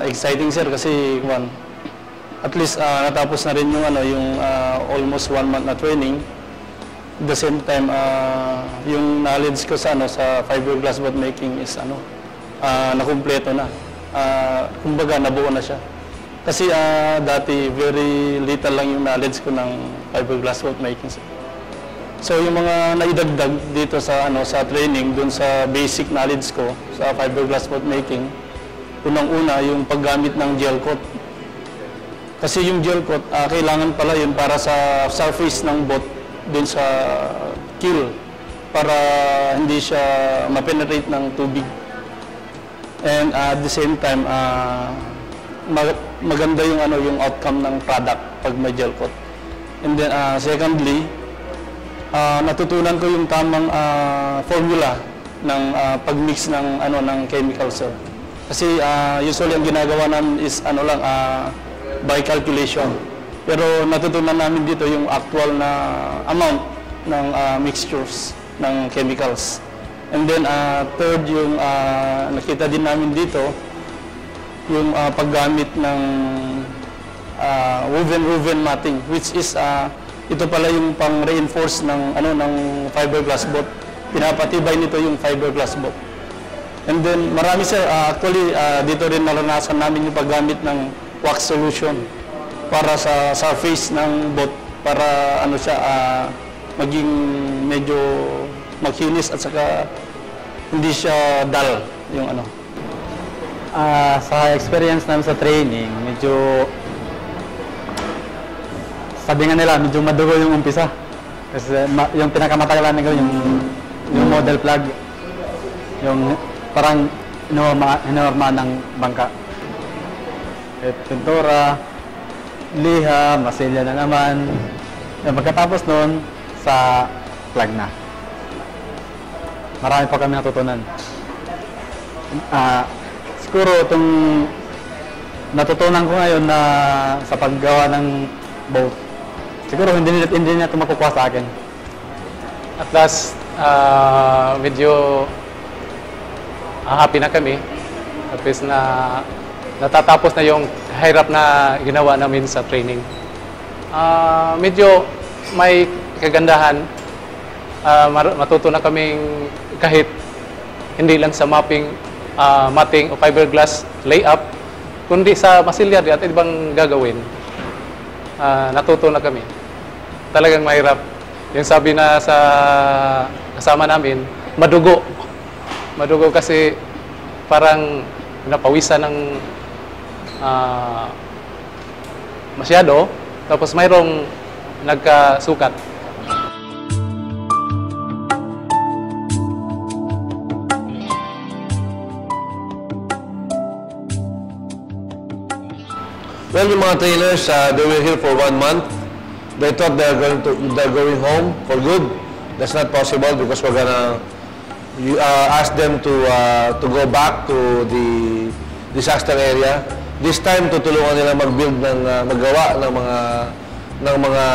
Exciting sir kasi at least natapos na rin yung almost 1 month na training. At the same time, yung knowledge ko sa sa fiberglass boat making is nakumpleto na. Kumbaga nabuo na siya. Kasi dati very little lang yung knowledge ko ng fiberglass boat making. So yung mga naidagdag dito sa sa training dun sa basic knowledge ko sa fiberglass boat making, unang-una yung paggamit ng gel coat. Kasi yung gel coat kailangan pala yun para sa surface ng boat dun sa keel para hindi siya ma-penetrate ng tubig. And at the same time maganda yung yung outcome ng product pag may gel coat. And then secondly, natutunan ko yung tamang formula ng pag-mix ng ng chemicals sir. Kasi usually ang ginagawa namin is by calculation. Pero natutunan namin dito yung actual na amount ng mixtures ng chemicals. And then third yung nakita din namin dito yung paggamit ng woven matting, which is ito pala yung pang-reinforce ng ng fiberglass boat. Pinapatibay nito yung fiberglass boat. And then marami sir, actually dito rin naranasan namin yung paggamit ng wax solution para sa surface ng boat para siya maging medyo makinis at saka hindi siya dull yung Sa experience namin sa training, medyo sabi nga nila, medyo madugo yung umpisa. Kasi yung pinakamatagal namin gawin, yung model plug. Yung parang hinorma ng bangka. Pintura, liha, masilya na naman. Pagkatapos nun, sa plug na. Marami pa kami natutunan. Siguro itong natutunan ko ngayon na sa paggawa ng boat, siguro hindi niya ito makukuha sa akin. At last, medyo happy na kami. At least na natatapos na yung hirap na ginawa namin sa training. Medyo may kagandahan. Matuto na kaming kahit hindi lang sa matting o fiberglass layup, kundi sa masilya at ibang gagawin. Natuto na kami. Talagang mahirap. Yung sabi na sa kasama namin, madugo. Madugo kasi parang napawisan ng masyado, tapos mayroong nagkasukat. Well, yung mga trainers, they were here for 1 month. They thought they're going home for good. That's not possible because we're gonna ask them to go back to the disaster area. This time, tutulungan nila mag-build maggawa ng mga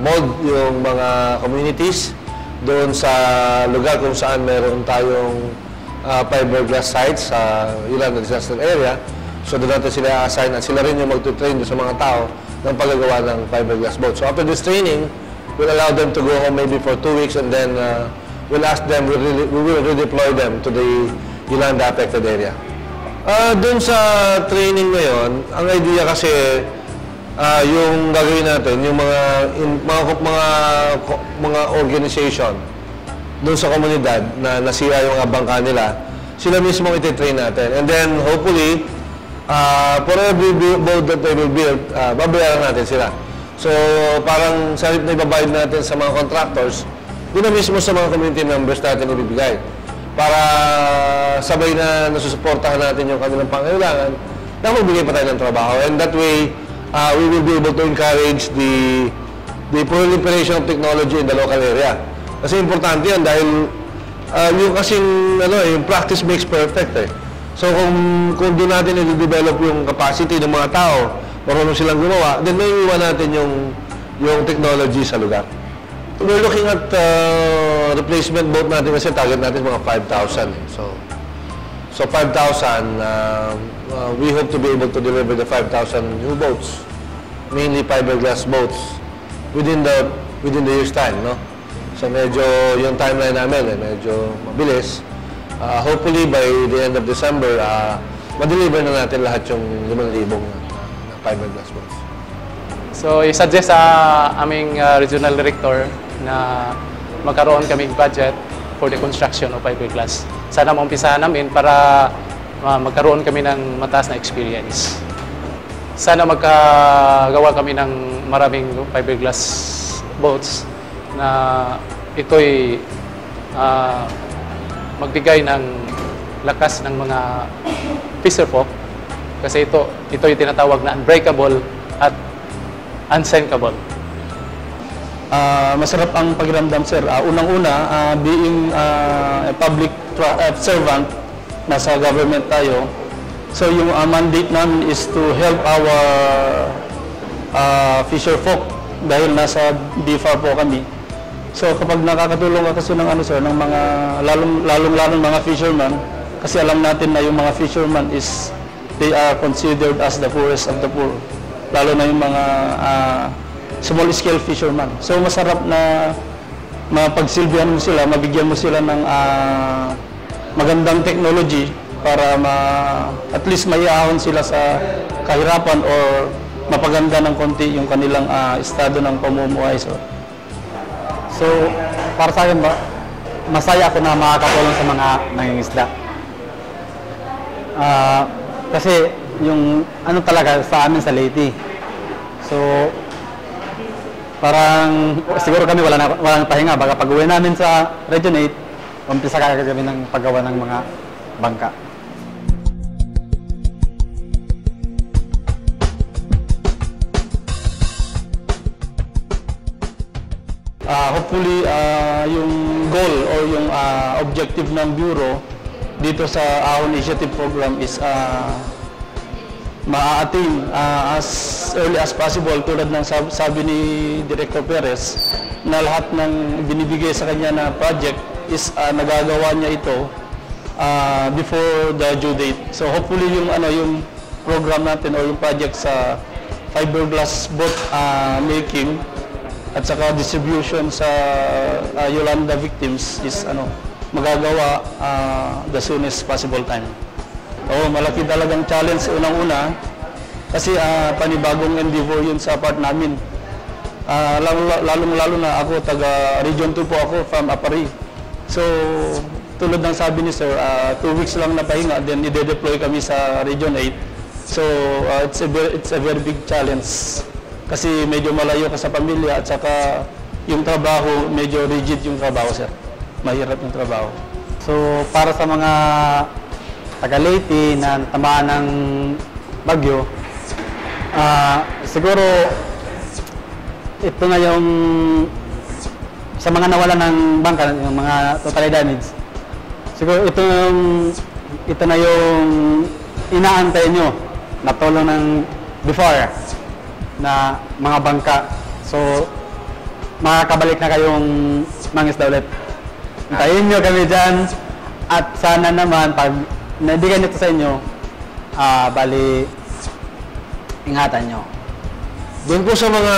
mold yung mga communities doon sa lugar kung saan meron tayong fiberglass sites sa ilang disaster area. So doon natin sila assign at sila rin yung mag-train sa mga tao ng paggagawa ng fiberglass boat. So after this training, we'll allow them to go home maybe for 2 weeks and then we'll ask them, we will redeploy them to the Yolanda affected area. Doon sa training ngayon, ang idea kasi yung gagawin natin, yung mga organization doon sa komunidad na nasira yung bangka nila, sila mismo iti-train natin. And then hopefully, for every boat that they will build, babayaran natin sila. So, parang sa halip na ibabayad natin sa mga contractors, doon na mismo sa mga community members natin ibibigay. Para sabay na nasusuportahan natin yung kanilang pangailangan na magbigay pa tayo ng trabaho. And that way, we will be able to encourage the proliferation of technology in the local area. Kasi importante yan dahil yung kasing, yung practice makes perfect eh. So kung doon natin i-develop yung capacity ng mga tao, marunong silang gumawa, then may iwan natin yung technology sa lugar. We're looking at replacement boat natin kasi target natin mga 5,000. So 5,000, we hope to be able to deliver the 5,000 new boats, mainly fiberglass boats, within the year's time, no? So medyo yung timeline namin medyo mabilis. Hopefully by the end of December, ma-deliver na natin lahat yung 5,000 na fiberglass boats. So, i-suggest sa aming regional director na magkaroon kaming budget for the construction of fiberglass. Sana maumpisahan namin para magkaroon kami ng mataas na experience. Sana magkagawa kami ng maraming fiberglass boats na ito'y magbigay ng lakas ng mga fisherfolk kasi ito'y tinatawag na unbreakable at unsinkable. Masarap ang pakiramdam, sir. Unang-una, being a public servant, nasa government tayo. So yung mandate namin is to help our fisher folk dahil nasa DFAR po kami. So kapag nakakatulong ka kasi ng sir, ng mga lalong mga fishermen, kasi alam natin na yung mga fishermen is they are considered as the poorest of the poor. Lalo na yung mga small scale fishermen. So masarap na mapagsilbihan mo sila, mabigyan mo sila ng magandang technology para at least maiahon sila sa kahirapan or mapaganda ng konti yung kanilang estado ng pamumuhay. So, para sa akin ba, masaya ako na makakatulong sa mga nangingisda. Kasi yung talaga sa amin sa Leyte. So, parang siguro kami walang pahinga. Baka pag-uwi namin sa Region 8, umpisa kami ng paggawa ng mga bangka. Hopefully, yung goal or yung objective ng Bureau dito sa Ahon Initiative Program is ma-attain as early as possible, tulad ng sabi ni Director Perez, na lahat ng binibigay sa kanya na project is nagagawa niya ito before the due date. So hopefully yung program natin or yung project sa fiberglass boat making at saka distribution sa Yolanda victims is magagawa the soonest possible time. Malaki talagang challenge unang-una kasi panibagong endeavor yun sa part namin. Lalong-lalo na ako, taga Region 2 po ako, from Apari. So, tulad ng sabi ni Sir, 2 weeks lang na pahinga, then i-deploy kami sa Region 8. So, it's a very big challenge. Kasi medyo malayo ka sa pamilya at saka yung trabaho, medyo rigid yung trabaho, sir. Mahirap yung trabaho. So, para sa mga taga-Leyte na tamaan ng bagyo, siguro ito na yung sa mga nawala ng bangka, yung mga totally damaged. Siguro ito na yung inaantay nyo na tulong ng before na mga bangka. So, makakabalik na kayong mangisda ulit. Hintayin nyo kami dyan. At sana naman, pag naibigan nyo ito sa inyo, bali, ingatan nyo. Doon po sa mga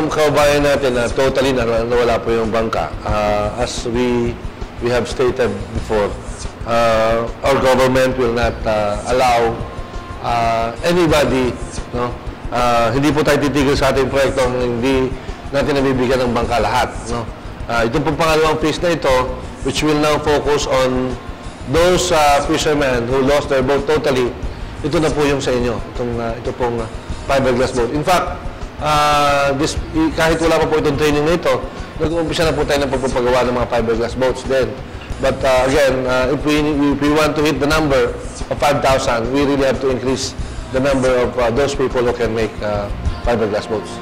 kababayan natin na totally nawala po yung bangka, as we have stated before, our government will not allow anybody, no? Hindi po tayo titigil sa ating proyektong hindi natin nabibigyan ng bangka lahat, no? Itong pong pangalawang phase na ito, which will now focus on those fishermen who lost their boat totally, ito na po yung sa inyo, ito pong fiberglass boat. In fact, kahit wala pa po itong training na ito, nag-uumpisa na po tayo ng pagpapagawa ng mga fiberglass boats din. But again, if we want to hit the number of 5,000, we really have to increase the number of those people who can make fiberglass boats.